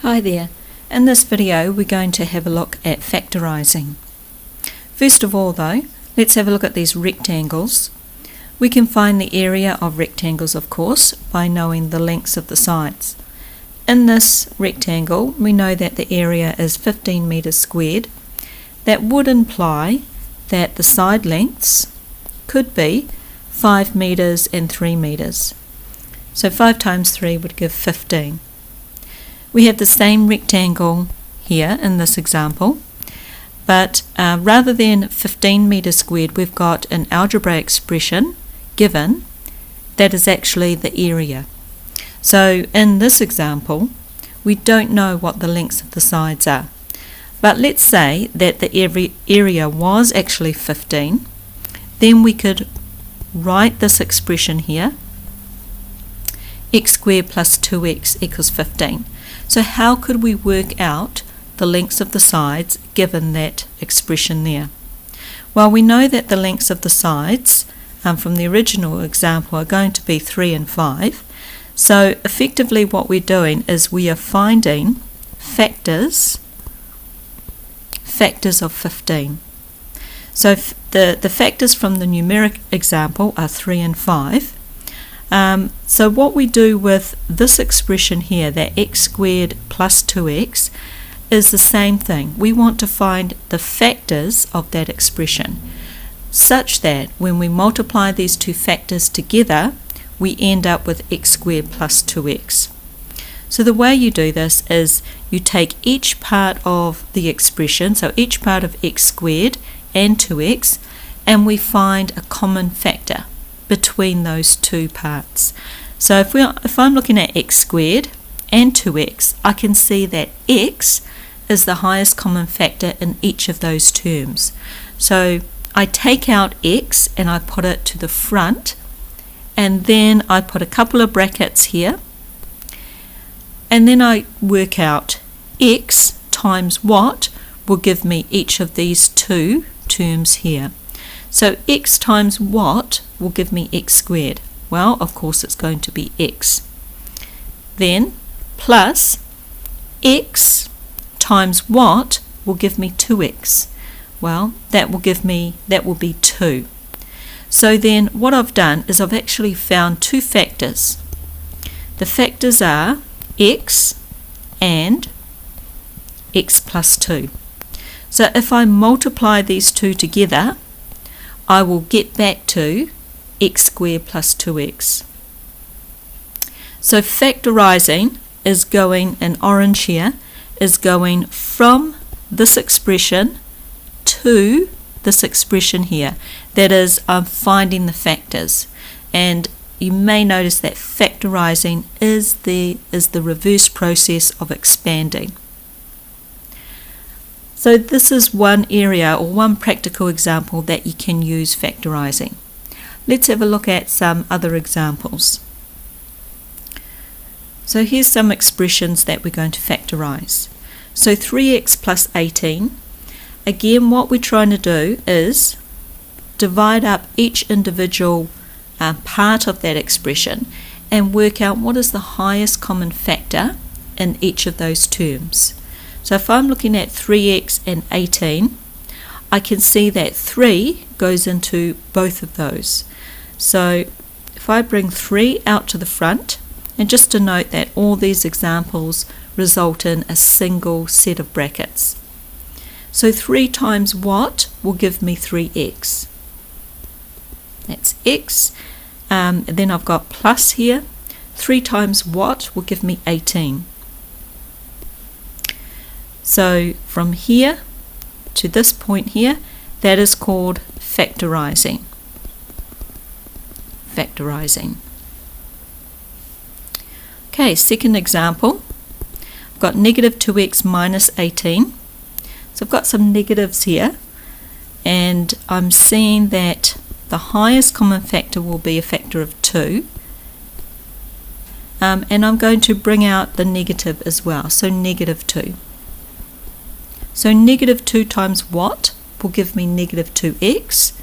Hi there. In this video we're going to have a look at factorising. First of all though, let's have a look at these rectangles. We can find the area of rectangles, of course, by knowing the lengths of the sides. In this rectangle we know that the area is 15 metres squared. That would imply that the side lengths could be 5 metres and 3 metres. So 5 times 3 would give 15. We have the same rectangle here in this example, but rather than 15 metres squared, we've got an algebraic expression given that is actually the area. So in this example, we don't know what the lengths of the sides are. But let's say that the area was actually 15, then we could write this expression here, x squared plus 2x equals 15. So how could we work out the lengths of the sides given that expression there? Well, we know that the lengths of the sides from the original example are going to be 3 and 5. So effectively what we're doing is we are finding factors of 15. So the factors from the numeric example are 3 and 5. So what we do with this expression here, that x squared plus 2x, is the same thing. We want to find the factors of that expression such that when we multiply these two factors together, we end up with x squared plus 2x. So the way you do this is you take each part of the expression, so each part of x squared and 2x, and we find a common factor between those two parts. So if I'm looking at x squared and 2x, I can see that x is the highest common factor in each of those terms. So I take out x and I put it to the front, and then I put a couple of brackets here, and then I work out x times what will give me each of these two terms here. So x times what will give me x squared? Well, of course it's going to be x. Then plus x times what will give me 2x? Well, that will be 2. So then what I've done is I've actually found two factors. The factors are x and x plus 2. So if I multiply these two together, I will get back to x squared plus 2x. So factorising is going, in orange here, is going from this expression to this expression here. That is, I'm finding the factors. And you may notice that factorising is the reverse process of expanding. So this is one area or one practical example that you can use factorising. Let's have a look at some other examples. So here's some expressions that we're going to factorise. So 3x plus 18. Again, what we're trying to do is divide up each individual part of that expression and work out what is the highest common factor in each of those terms. So if I'm looking at 3x and 18, I can see that 3 goes into both of those. So if I bring 3 out to the front, and just to note that all these examples result in a single set of brackets. So 3 times what will give me 3x? That's x. And then I've got plus here. 3 times what will give me 18? So from here to this point here, that is called factorising. Okay, second example. I've got negative 2x minus 18. So I've got some negatives here, and I'm seeing that the highest common factor will be a factor of 2. And I'm going to bring out the negative as well, so negative 2. So negative 2 times what will give me negative 2x?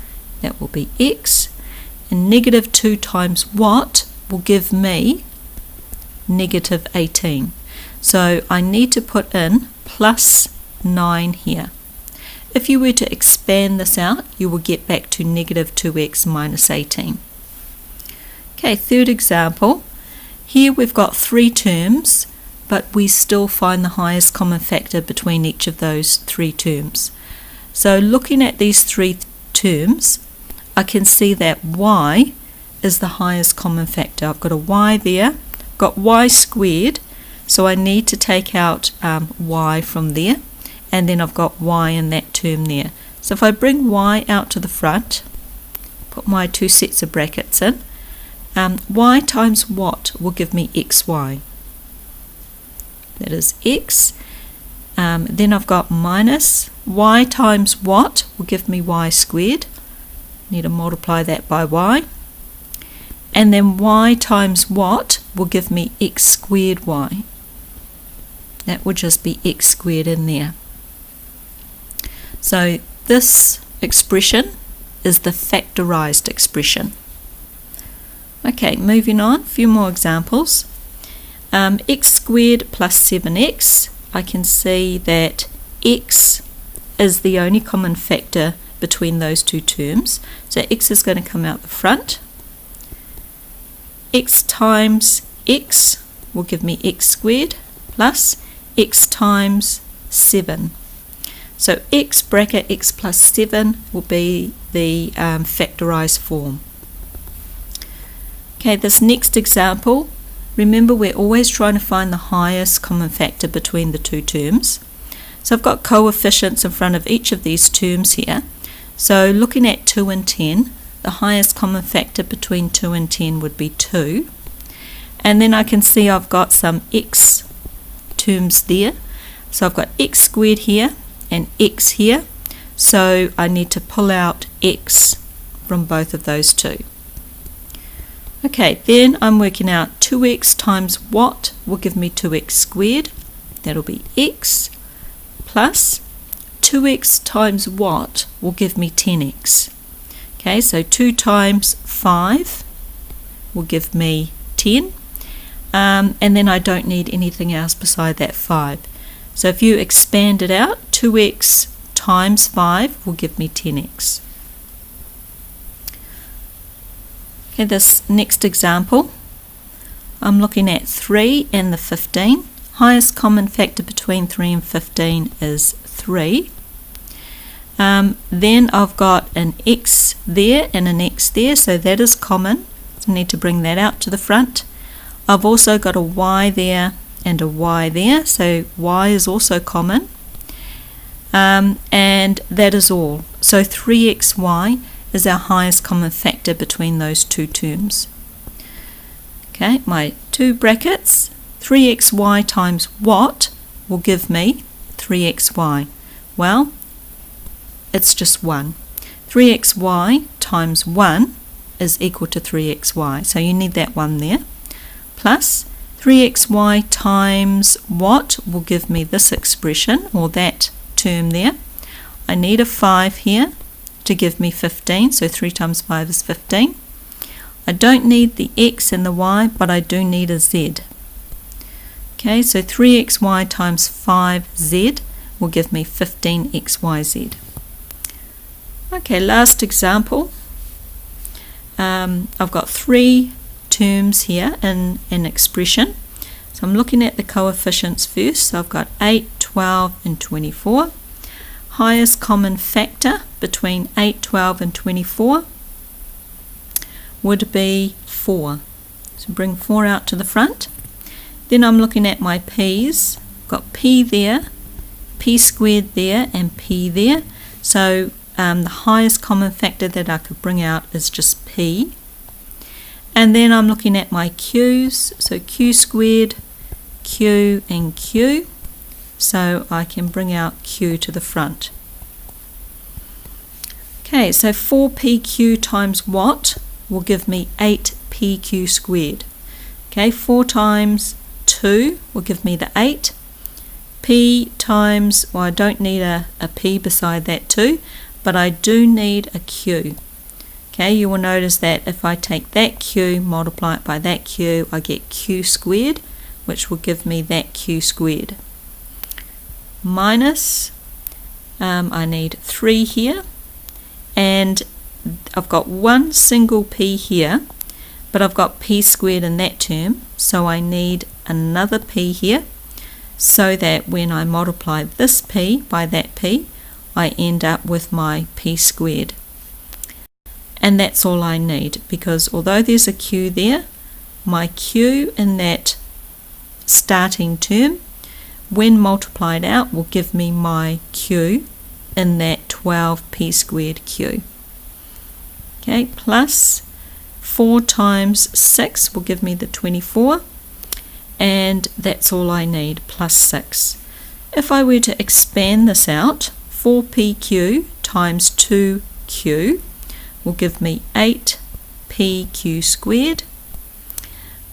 That will be x. And negative 2 times what will give me negative 18. So I need to put in plus 9 here. If you were to expand this out, you will get back to negative 2x minus 18. Okay, third example. Here we've got 3 terms, but we still find the highest common factor between each of those 3 terms. So looking at these 3 terms, I can see that y is the highest common factor. I've got a y there, got y squared, so I need to take out y from there, and then I've got y in that term there. So if I bring y out to the front, put my 2 sets of brackets in, y times what will give me xy? That is x. Then I've got minus y times what will give me y squared. Need to multiply that by y. And then y times what will give me x squared y. That would just be x squared in there. So this expression is the factorized expression. Okay, moving on, a few more examples. X squared plus 7x, I can see that x is the only common factor between those 2 terms. So x is going to come out the front. X times x will give me x squared plus x times 7. So x bracket x plus 7 will be the factorized form. Okay, this next example, remember we're always trying to find the highest common factor between the 2 terms. So I've got coefficients in front of each of these terms here. So looking at 2 and 10, the highest common factor between 2 and 10 would be 2. And then I can see I've got some x terms there. So I've got x squared here and x here. So I need to pull out x from both of those 2. Okay, then I'm working out 2x times what will give me 2x squared. That'll be x plus 2x times what will give me 10x. Okay, so 2 times 5 will give me 10. And then I don't need anything else beside that 5. So if you expand it out, 2x times 5 will give me 10x. Okay, this next example, I'm looking at 3 and the 15. Highest common factor between 3 and 15 is 3. Then I've got an x there and an x there, so that is common. So I need to bring that out to the front. I've also got a y there and a y there, so y is also common. And that is all. So 3xy is our highest common factor between those 2 terms. Okay, my 2 brackets, 3xy times what will give me 3xy? Well, it's just 1. 3xy times 1 is equal to 3xy, so you need that 1 there. Plus 3xy times what will give me this expression, or that term there. I need a 5 here to give me 15, so 3 times 5 is 15. I don't need the x and the y, but I do need a z. Okay, so 3xy times 5z will give me 15xyz. Okay, last example. I've got 3 terms here in an expression. So I'm looking at the coefficients first. So I've got 8, 12 and 24. Highest common factor between 8, 12 and 24 would be 4. So bring 4 out to the front. Then I'm looking at my p's. I've got p there, p squared there and p there. So the highest common factor that I could bring out is just p. And then I'm looking at my q's. So q squared, q and q. So I can bring out q to the front. Okay, so 4pq times what will give me 8pq squared. Okay, 4 times 2 will give me the 8. P times, well, I don't need a p beside that 2, but I do need a q. Okay, you will notice that if I take that q, multiply it by that q, I get q squared which will give me that q squared, minus, I need 3 here, and I've got one single p here, but I've got p squared in that term, so I need another p here, so that when I multiply this p by that p, I end up with my p squared. And that's all I need, because although there's a q there, my q in that starting term, when multiplied out, will give me my q in that 12p squared q. Okay, plus 4 times 6 will give me the 24, and that's all I need, plus 6. If I were to expand this out, 4pq times 2q will give me 8pq squared,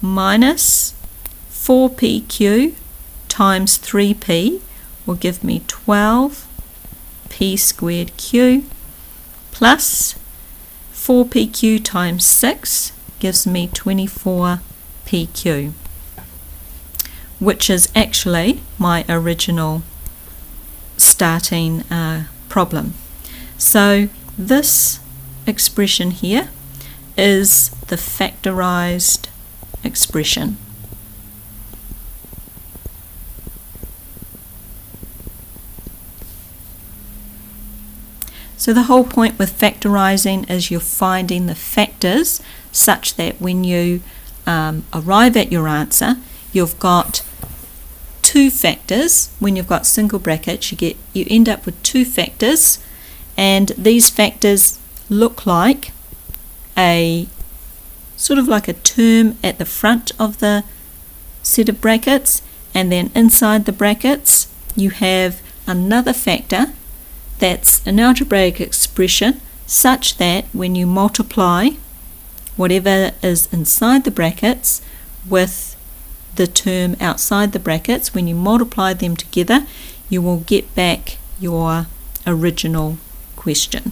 minus 4pq times 3p will give me 12p squared q, plus 4pq times 6 gives me 24pq, which is actually my original starting problem. So this expression here is the factorized expression. So the whole point with factorising is you're finding the factors such that when you arrive at your answer, you've got two factors. When you've got single brackets, you end up with two factors, and these factors look like a sort of like a term at the front of the set of brackets, and then inside the brackets you have another factor that's an algebraic expression such that when you multiply whatever is inside the brackets with the term outside the brackets, when you multiply them together, you will get back your original question.